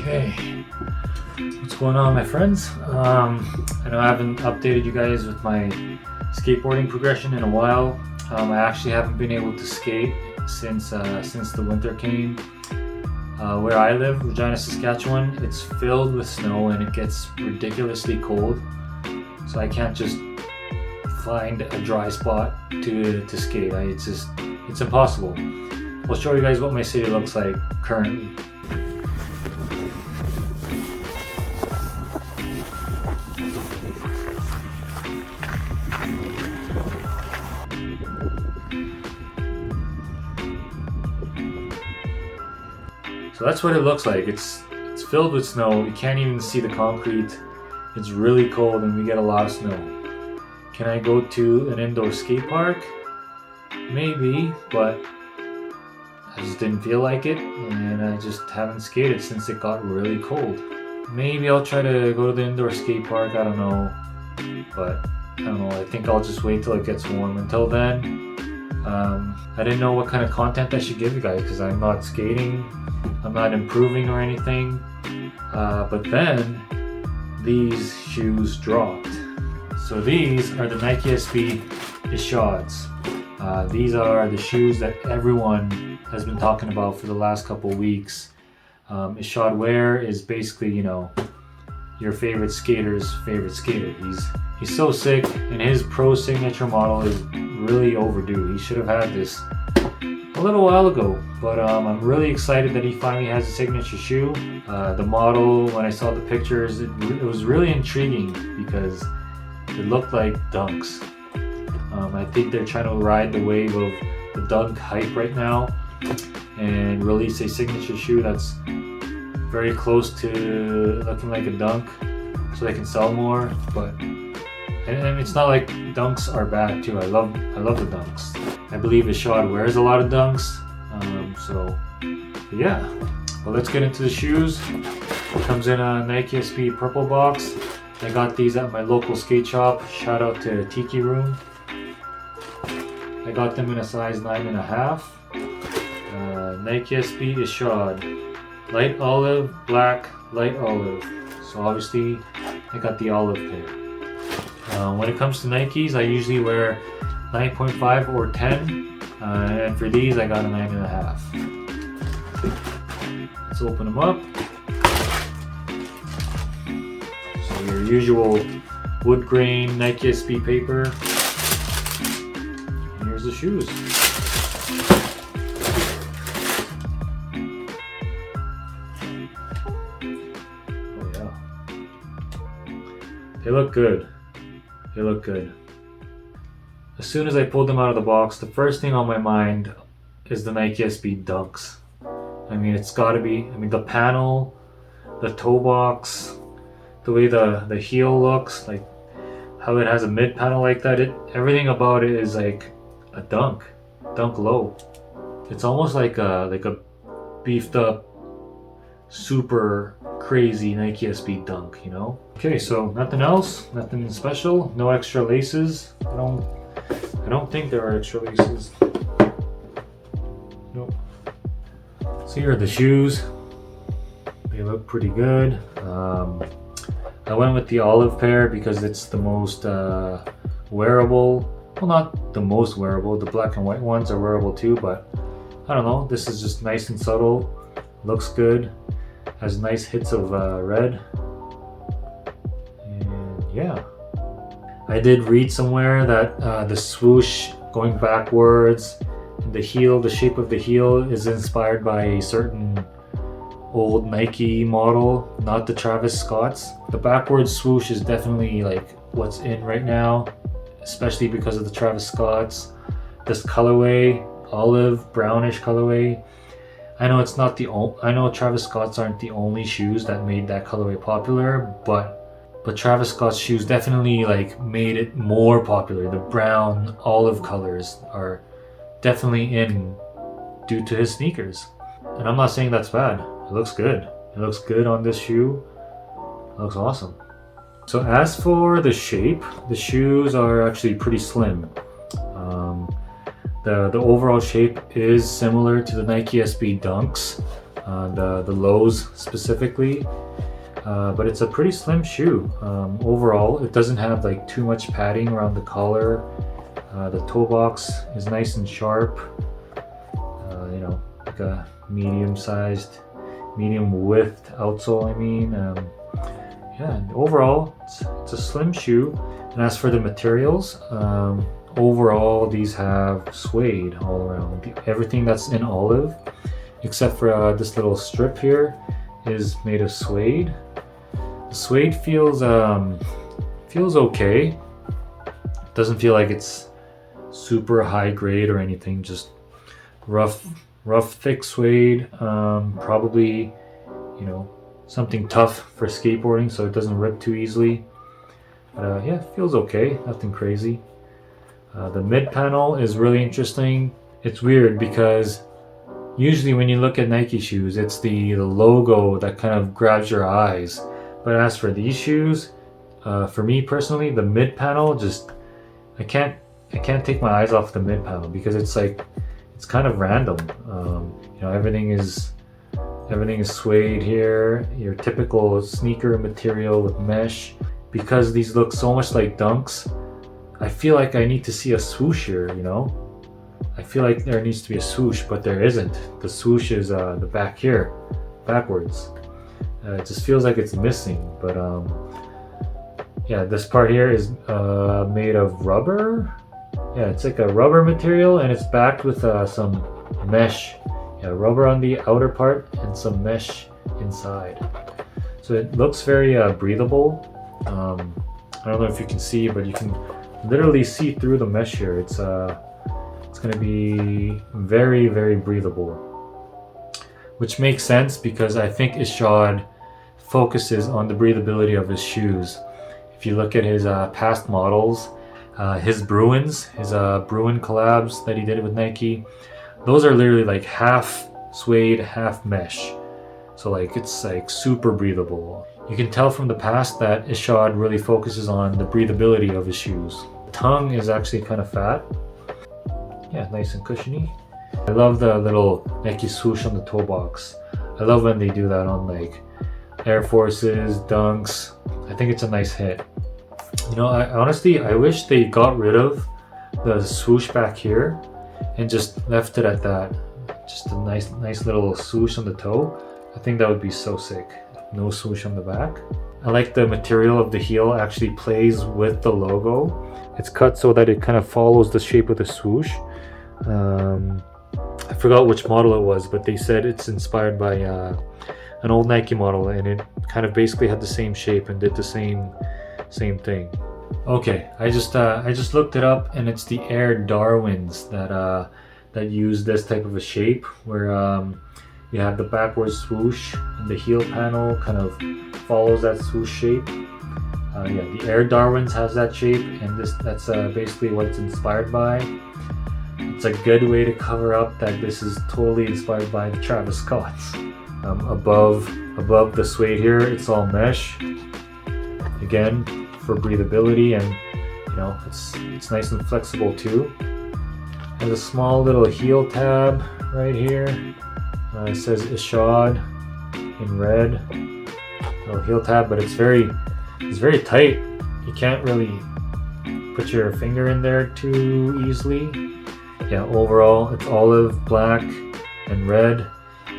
Okay, what's going on, my friends? I know I haven't updated you guys with my skateboarding progression in a while. I actually haven't been able to skate since the winter came. Where I live, Regina, Saskatchewan, it's filled with snow and it gets ridiculously cold. So I can't just find a dry spot to skate. It's impossible. I'll show you guys what my city looks like currently. So that's what it looks like. It's filled with snow. You can't even see the concrete. It's really cold and we get a lot of snow. Can I go to an indoor skate park? Maybe, but I just didn't feel like it and I just haven't skated since it got really cold. Maybe I'll try to go to the indoor skate park, I don't know. But I don't know, I think I'll just wait till it gets warm. Until then, I didn't know what kind of content I should give you guys because I'm not skating. I'm not improving or anything, but then these shoes dropped. So these are the Nike SB ISHODs. These are the shoes that everyone has been talking about for the last couple of weeks. ISHOD WAIR is basically, you know, your favorite skater's favorite skater. He's so sick, and his pro signature model is really overdue. He should have had this a little while ago, but I'm really excited that he finally has a signature shoe. The model, when I saw the pictures, it was really intriguing because it looked like dunks. I think they're trying to ride the wave of the dunk hype right now and release a signature shoe that's very close to looking like a dunk so they can sell more. But and it's not like dunks are bad too. I love the dunks. I believe ISHOD wears a lot of dunks. So yeah, well, let's get into the shoes. It comes in a Nike SB purple box. I got these at my local skate shop. Shout out to Tiki Room. I got them in a size 9.5. Nike SB ISHOD. Light olive, black, light olive. So obviously I got the olive pair. When it comes to Nikes, I usually wear 9.5 or 10. And for these I got a 9.5. Let's open them up. So your usual wood grain Nike SB paper. And here's the shoes. Oh yeah. They look good. They look good. As soon as I pulled them out of the box, the first thing on my mind is the Nike SB Dunks. I mean, it's gotta be. I mean, the panel, the toe box, the way the heel looks, like how it has a mid panel like that. Everything about it is like a dunk low. It's almost like a beefed up, super crazy Nike SB Dunk, you know? Okay, so nothing else, nothing special, no extra laces. I don't think there are extra laces. Nope. So here are the shoes. They look pretty good. I went with the olive pair because it's the most wearable. Well, not the most wearable. The black and white ones are wearable too, but I don't know. This is just nice and subtle. Looks good. Has nice hits of red. And yeah. I did read somewhere that the swoosh going backwards and the heel, the shape of the heel is inspired by a certain old Nike model, not the Travis Scott's. The backwards swoosh is definitely like what's in right now, especially because of the Travis Scott's. This colorway, olive brownish colorway. I know it's not I know Travis Scott's aren't the only shoes that made that colorway popular, but Travis Scott's shoes definitely like made it more popular. The brown olive colors are definitely in due to his sneakers. And I'm not saying that's bad. It looks good. It looks good on this shoe. It looks awesome. So as for the shape, the shoes are actually pretty slim. The overall shape is similar to the Nike SB Dunks, the lows specifically. But it's a pretty slim shoe. Overall, it doesn't have like too much padding around the collar. The toe box is nice and sharp. You know, like a medium width outsole, I mean. Yeah, and overall, it's a slim shoe. And as for the materials, overall these have suede all around. Everything that's in olive, except for this little strip here, is made of suede. The suede feels okay. Doesn't feel like it's super high grade or anything. Just rough, thick suede. Probably, you know, something tough for skateboarding, so it doesn't rip too easily. But yeah, it feels okay. Nothing crazy. The mid panel is really interesting. It's weird because usually when you look at Nike shoes, it's the logo that kind of grabs your eyes. But as for these shoes, for me personally, the mid panel just I can't take my eyes off the mid panel because it's kind of random. You know, everything is suede here. Your typical sneaker material with mesh. Because these look so much like Dunks, I feel like I need to see a swoosh here. You know, I feel like there needs to be a swoosh, but there isn't. The swoosh is the back here, backwards. It just feels like it's missing, but yeah, this part here is made of rubber. Yeah, it's like a rubber material, and it's backed with some mesh. Yeah, rubber on the outer part and some mesh inside. So it looks very breathable. I don't know if you can see, but you can literally see through the mesh here. It's going to be very, very breathable, which makes sense because I think ISHOD focuses on the breathability of his shoes. If you look at his past models, his Bruin collabs that he did with Nike, those are literally like half suede, half mesh. So like it's like super breathable. You can tell from the past that ISHOD really focuses on the breathability of his shoes. The tongue is actually kind of fat. Yeah, nice and cushiony. I love the little Nike swoosh on the toe box. I love when they do that on like Air Forces, Dunks. I think it's a nice hit. You know, I wish they got rid of the swoosh back here and just left it at that. Just a nice little swoosh on the toe. I think that would be so sick. No swoosh on the back. I like the material of the heel actually plays with the logo. It's cut so that it kind of follows the shape of the swoosh. I forgot which model it was, but they said it's inspired by an old Nike model, and it kind of basically had the same shape and did the same thing. Okay, I just looked it up, and it's the Air Darwins that use this type of a shape where you have the backwards swoosh and the heel panel kind of follows that swoosh shape. Yeah, the Air Darwins has that shape, and that's basically what it's inspired by. It's a good way to cover up that this is totally inspired by the Travis Scotts. Above the suede here, it's all mesh. Again, for breathability, and you know, it's nice and flexible too. Has a small little heel tab right here. It says ISHOD in red. Little heel tab, but it's very tight. You can't really put your finger in there too easily. Yeah, overall it's olive, black, and red.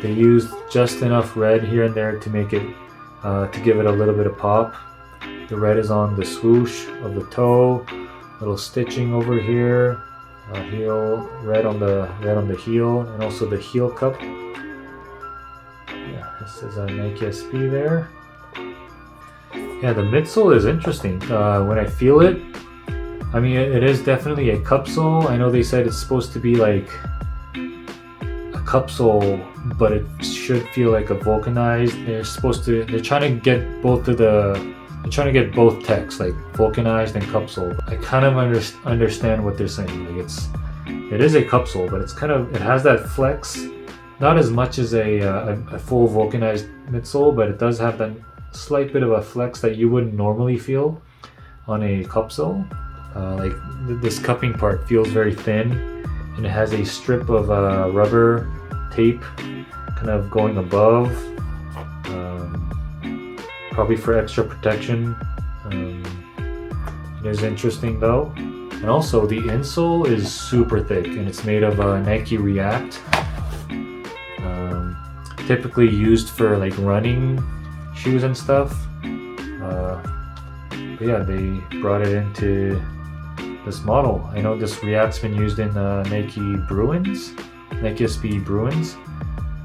They used just enough red here and there to make it to give it a little bit of pop. The red is on the swoosh of the toe. Little stitching over here. Heel red on the heel, and also the heel cup. Yeah, this is a Nike SB there. Yeah, the midsole is interesting. When I feel it, I mean, it is definitely a cup sole. I know they said it's supposed to be like a cup sole, but it should feel like a vulcanized. They're trying to get both texts, like vulcanized and cup sole. I kind of understand what they're saying. Like it is a cup sole, but it has that flex, not as much as a full vulcanized midsole, but it does have that slight bit of a flex that you wouldn't normally feel on a cup sole. Like this cupping part feels very thin, and it has a strip of rubber tape kind kind of going above, probably for extra protection. It is interesting though. And also the insole is super thick, and it's made of Nike React, typically used for like running shoes and stuff. But yeah, they brought it into this model. I know this React's been used in Nike Bruins, Nike SB Bruins.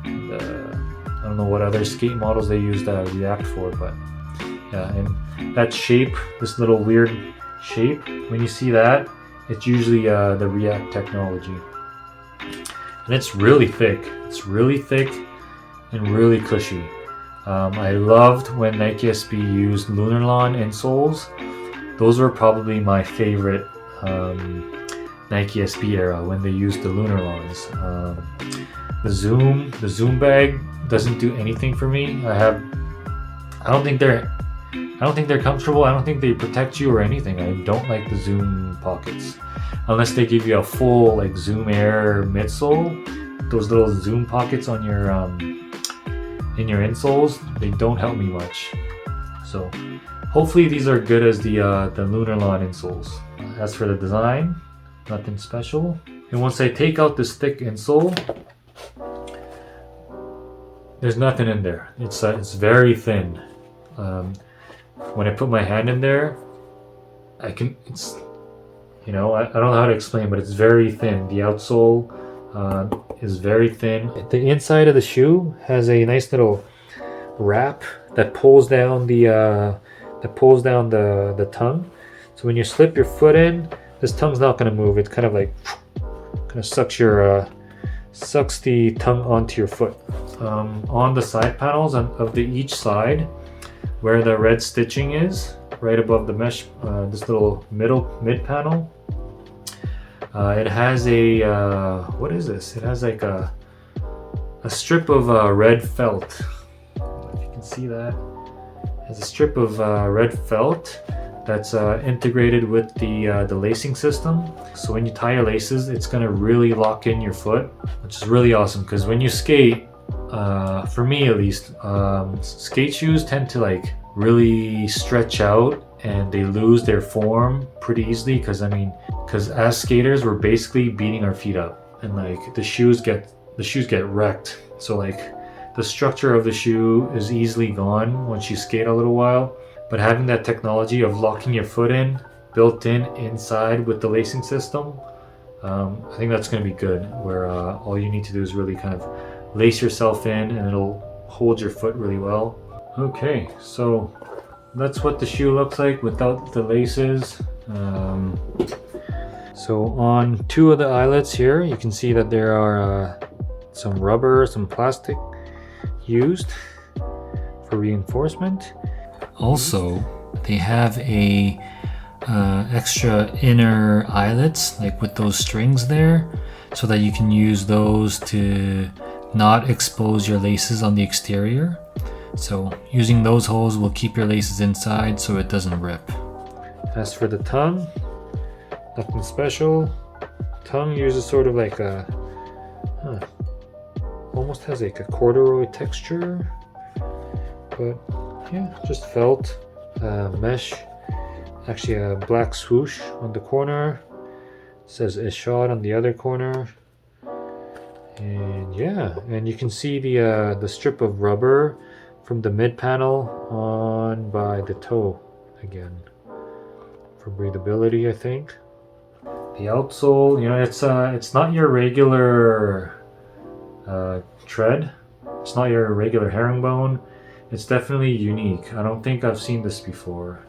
And, I don't know what other skate models they used React for, but yeah. And that shape, this little weird shape, when you see that, it's usually the React technology. And it's really thick. It's really thick and really cushy. I loved when Nike SB used Lunarlon insoles. Those were probably my favorite Nike SB era, when they used the Lunarlons. The Zoom bag doesn't do anything for me. I don't think they're comfortable. I don't think they protect you or anything. I don't like the Zoom pockets, unless they give you a full like Zoom Air midsole. Those little Zoom pockets on your in your insoles, they don't help me much. So hopefully these are good as the Lunarlon insoles. As for the design, nothing special. And once I take out this thick insole, there's nothing in there. It's very thin. When I put my hand in there, I don't know how to explain, but it's very thin. The outsole is very thin. The inside of the shoe has a nice little wrap that pulls down the tongue. So when you slip your foot in, this tongue's not going to move. It's kind of sucks the tongue onto your foot. On the side panels of each side, where the red stitching is, right above the mesh, this little mid panel, it has a what is this? It has like a strip of red felt. I don't know if you can see that. It has a strip of red felt that's integrated with the lacing system. So when you tie your laces, it's gonna really lock in your foot, which is really awesome. Because when you skate, for me at least, skate shoes tend to like really stretch out and they lose their form pretty easily. Because as skaters, we're basically beating our feet up, and like the shoes get wrecked. So like the structure of the shoe is easily gone once you skate a little while. But having that technology of locking your foot in, built in inside with the lacing system, I think that's going to be good, where all you need to do is really kind of lace yourself in and it'll hold your foot really well. Okay, so that's what the shoe looks like without the laces. So on two of the eyelets here, you can see that there are some rubber, some plastic used for reinforcement. Also, they have a extra inner eyelets, like with those strings there, so that you can use those to not expose your laces on the exterior. So using those holes will keep your laces inside so it doesn't rip. As for the tongue, nothing special. Tongue uses sort of like a almost has like a corduroy texture, but yeah, just felt, mesh, actually a black swoosh on the corner. It says ISHOD on the other corner. And yeah, and you can see the strip of rubber from the mid panel on by the toe again, for breathability, I think. The outsole, it's not your regular tread. It's not your regular herringbone. It's definitely unique. I don't think I've seen this before.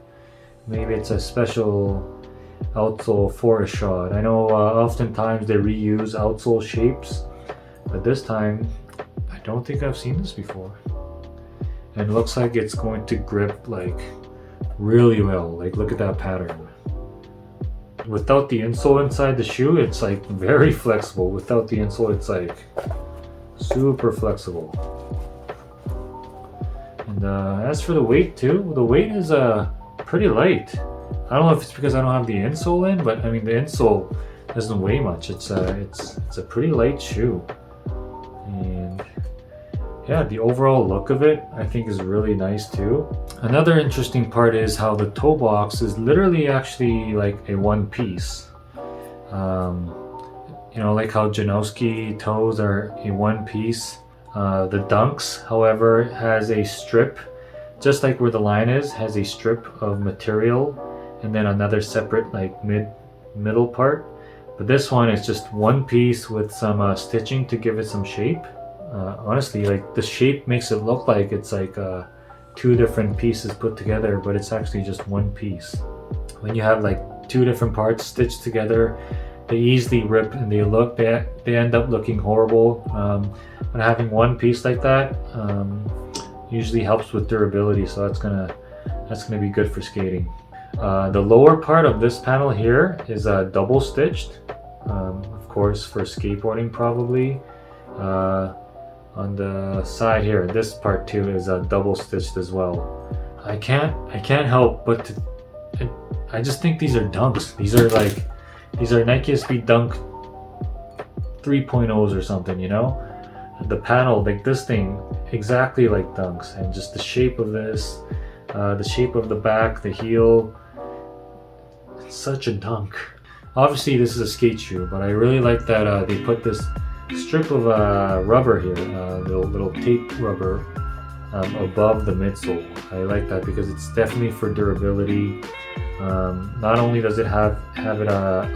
Maybe it's a special outsole for ISHOD. I know oftentimes they reuse outsole shapes, but this time I don't think I've seen this before. And it looks like it's going to grip like really well. Like, look at that pattern. Without the insole inside the shoe, it's like very flexible. Without the insole, it's like super flexible. And as for the weight too, the weight is pretty light. I don't know if it's because I don't have the insole in, but I mean the insole doesn't weigh much. It's a pretty light shoe, and yeah, the overall look of it I think is really nice too. Another interesting part is how the toe box is literally actually like a one piece. You know, like how Janowski toes are a one piece. The Dunks, however, has a strip, just like where the line is, has a strip of material and then another separate like middle part. But this one is just one piece with some stitching to give it some shape. Honestly, like the shape makes it look like it's like two different pieces put together, but it's actually just one piece. When you have like two different parts stitched together, they easily rip and they end up looking horrible. But having one piece like that usually helps with durability, so that's gonna be good for skating. The lower part of this panel here is double stitched, of course for skateboarding probably. On the side here, this part too is double stitched as well. I can't help but I just think these are Dunks. These are Nike SB Dunk 3.0s or something, you know? The panel, like this thing, exactly like Dunks, and just the shape of this, the shape of the back, the heel, it's such a Dunk. Obviously this is a skate shoe, but I really like that they put this strip of rubber here, little tape rubber above the midsole. I like that because it's definitely for durability. Not only does it have it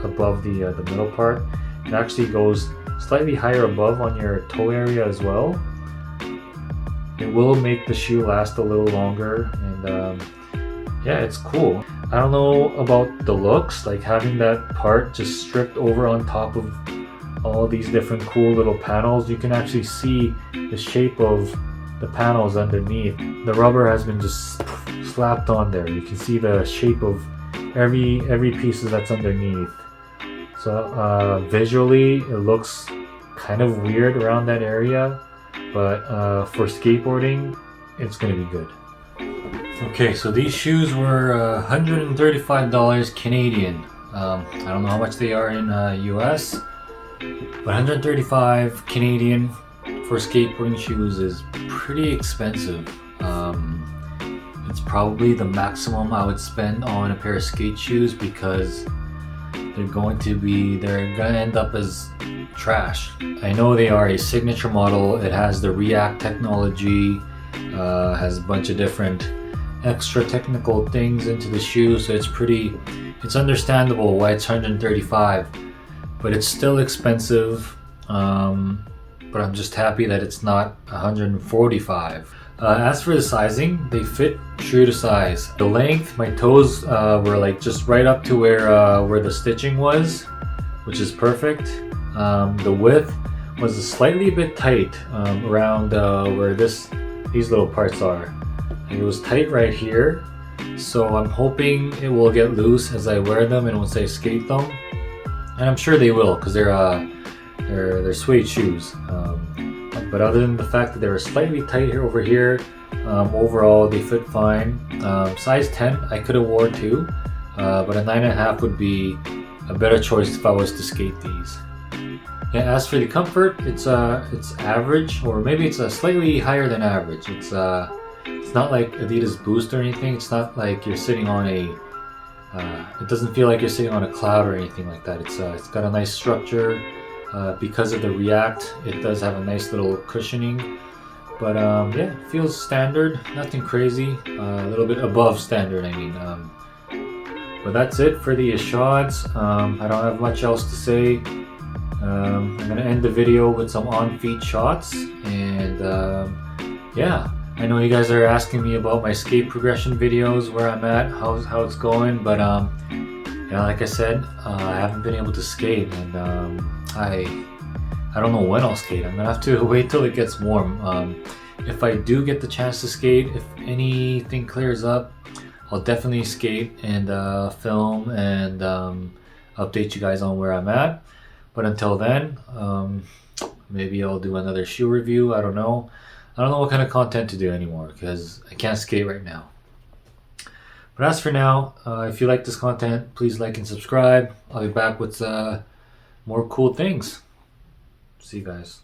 above the middle part, it actually goes slightly higher above on your toe area as well. It will make the shoe last a little longer, and yeah, it's cool. I don't know about the looks, like having that part just stripped over on top of all these different cool little panels. You can actually see the shape of the panels underneath. The rubber has been just slapped on there. You can see the shape of every piece that's underneath. So visually it looks kind of weird around that area, but for skateboarding it's gonna be good. Okay, so these shoes were $135 Canadian. I don't know how much they are in US, but 135 Canadian for skateboarding shoes is pretty expensive. It's probably the maximum I would spend on a pair of skate shoes because they're gonna end up as trash. I know they are a signature model. It has the React technology, has a bunch of different extra technical things into the shoe, so it's understandable why it's 135, but it's still expensive. But I'm just happy that it's not 145. As for the sizing, they fit true to size. The length, my toes were like just right up to where the stitching was, which is perfect. The width was slightly a bit tight around where these little parts are. And it was tight right here, so I'm hoping it will get loose as I wear them and once I skate them. And I'm sure they will, because they're suede shoes. But other than the fact that they were slightly tight here over here, overall they fit fine. Size 10 I could have wore too, but a 9.5 would be a better choice if I was to skate these. Yeah, as for the comfort, it's average, or maybe it's slightly higher than average. It's not like Adidas Boost or anything. It's not like you're sitting on it doesn't feel like you're sitting on a cloud or anything like that. It's got a nice structure. Because of the React, it does have a nice little cushioning, but yeah, it feels standard, nothing crazy, a little bit above standard, I mean. But that's it for the ISHODs. I don't have much else to say. I'm gonna end the video with some on-feet shots, and yeah, I know you guys are asking me about my skate progression videos, where I'm at, how it's going, but yeah, like I said, I haven't been able to skate, and I don't know when I'll skate. I'm gonna have to wait till it gets warm. If I do get the chance to skate, if anything clears up, I'll definitely skate and film and update you guys on where I'm at. But until then, maybe I'll do another shoe review. I don't know what kind of content to do anymore because I can't skate right now. But as for now, if you like this content, please like and subscribe. I'll be back with more cool things. See you guys.